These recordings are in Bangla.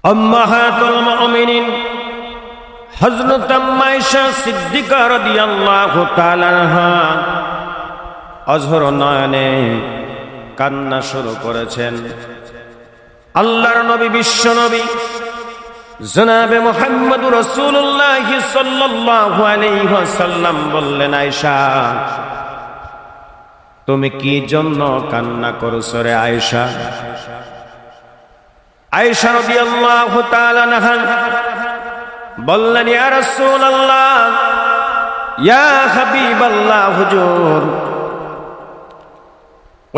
উম্মাহাতুল মুমিনিন হযরত আম্মা আয়েশা সিদ্দিকা রাদিয়াল্লাহু তাআলা আনহা অঝর নয়নে কান্না শুরু করেছেন। আল্লাহর নবী বিশ্ব নবী জনাবে মুহাম্মদুর রাসূলুল্লাহ সাল্লাল্লাহু আলাইহি ওয়াসাল্লাম বললেন, আয়েশা তুমি কি জন্য কান্না করছো রে আয়েশা? আয়েশা রাদিয়াল্লাহু তাআলা আনহা বললেন, ইয়া রাসূলুল্লাহ, ইয়া হাবিবাল্লাহ, হুজুর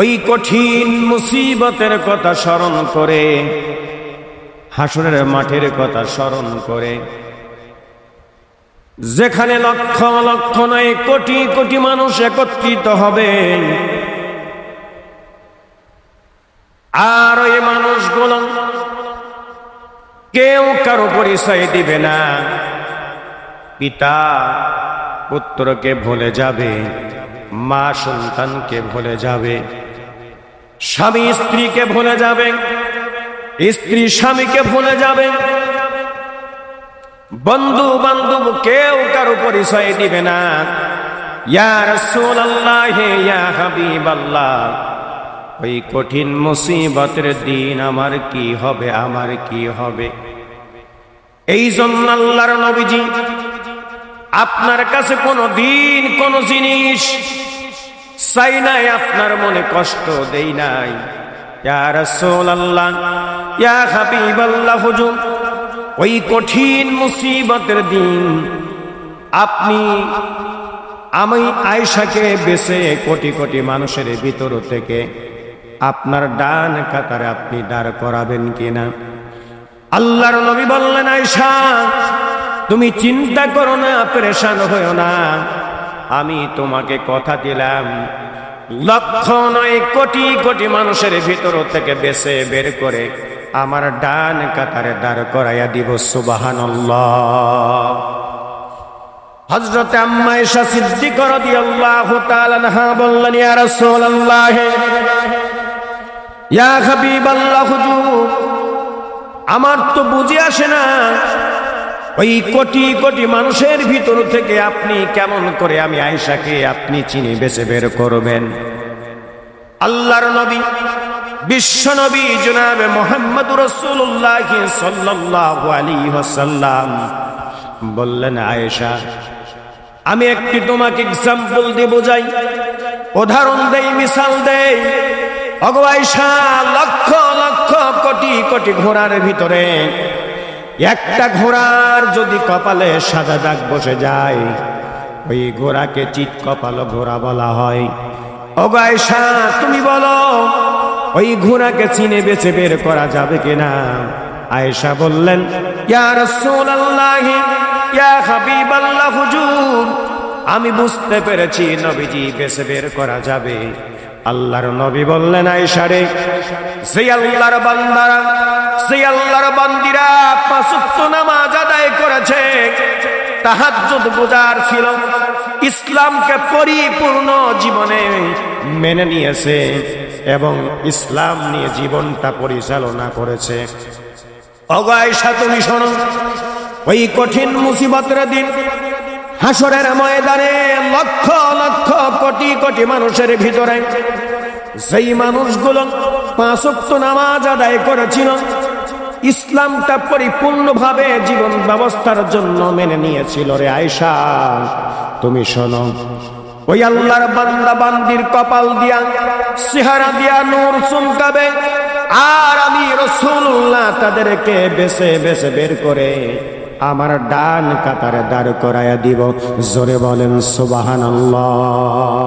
ওই কঠিন মুসিবতের কথা স্মরণ করে, হাসরের মাঠের কথা স্মরণ করে, যেখানে লক্ষ লক্ষ নয় কোটি কোটি মানুষ একত্রিত হবে, আর ওই মানুষগুলো কেউ কারো পরিচয় দিবে না। পিতা পুত্রকে ভুলে যাবে, মা সন্তানকে ভুলে যাবে, স্বামী স্ত্রীকে ভুলে যাবে, স্ত্রী স্বামীকে ভুলে যাবে, বন্ধু বান্ধব কেউ কারো পরিচয় দিবে না। ইয়া রাসূলুল্লাহ, ইয়া হাবিবাল্লাহ, ওই কঠিন মুসিবতের দিন আমার কি হবে, আমার কি হবে? এই জন্য আল্লাহর নবীজি আপনার কাছে কোনো দিন কোনো জিনিস চাই নাই, আপনার মনে কষ্ট দেই নাই। ইয়া রাসূলুল্লাহ, ইয়া হাবিবাল্লাহ, হুজুর ওই কঠিন মুসিবতের দিন আপনি আমি আয়েশাকে বেছে কোটি কোটি মানুষের ভিতর থেকে আপনার ডান কাতারে আপনি দাঁড় করাবেন কিনা? আল্লাহর নবী বললেন, আয়েশা তুমি চিন্তা করো না, পেরেশান হয়ো না, আমি তোমাকে কথা দিলাম লক্ষ নয় কোটি কোটি মানুষের ভিতর থেকে বেছে বের করে আমার ডান কাতারে দাঁড় করাইয়া দিব। সুবহানাল্লাহ। হযরত আম্মা আয়েশা সিদ্দিকা রাদিয়াল্লাহু তাআলা আনহা বললেন, ইয়া রাসূলুল্লাহ, ইয়া হাবিবাল্লাহ, হুজুর আমার তো বুঝে আসে না, ওই কোটি কোটি মানুষের ভিতর থেকে আপনি কেমন করে আমি আয়েশাকে আপনি চিনি বেছে বের করবেন? আল্লাহর নবী বিশ্ব নবী জনাবে মুহাম্মদুর রাসূলুল্লাহ সাল্লাল্লাহু আলাইহি ওয়াসাল্লাম বললেন, আয়েশা আমি একটি তোমাকে এক্সাম্পল দিয়ে বোঝাই, উদাহরণ দেই, মিসাল দেই। ওগো আয়েশা, লক্ষ লক্ষ কোটি কোটি ঘোড়ার ভিতরে একটা ঘোড়ার যদি কপালে সাদা দাগ বসে যায়, ওই ঘোড়াকে চিত কপাল ঘোড়া বলা হয়। ওগো আয়েশা তুমি বলো, ওই ঘোড়াকে চিনে বেছে বের করা যাবে কিনা? আয়েশা বললেন, ইয়া রাসূলুল্লাহ, ইয়া হাবিবাল্লাহ, হুজুর আমি বুঝতে পেরেছি নবীজি, বেছে বের করা যাবে। আল্লাহর নবী বললেন, আয়েশা রে, সেই আল্লাহর বান্দারা, সেই আল্লাহর বান্দিরা পাঁচ ওয়াক্ত নামাজ আদায় করেছে, তাহাজ্জুদ গুজার ছিল, ইসলামকে পরিপূর্ণ জীবনে মেনে নিয়েছে এবং ইসলাম নিয়ে জীবনটা পরিচালনা করেছে। ওগো আয়েশা তুমি শোনো, ওই কঠিন মুসিবতের দিন হাসরের ময়দানে লক্ষ লক্ষ কোটি কোটি মানুষের ভিতরে যেই মানুষগুলো পাঁচ ওয়াক্ত নামাজ আদায় করেছিল, ইসলামটা পরিপূর্ণভাবে জীবন ব্যবস্থার জন্য মেনে নিয়েছিল, রে আয়েশা তুমি শোনো, ওই আল্লাহর বান্দা বান্দির কপাল দিয়া চেহারা দিয়া নূর চমকাবে, আর আমি রাসূলুল্লাহ তাদেরকে বেছে বেছে বের করে আমার ডান কাতারে দাঁড় করাইয়া দিব। জোরে বলেন সুবহানাল্লাহ।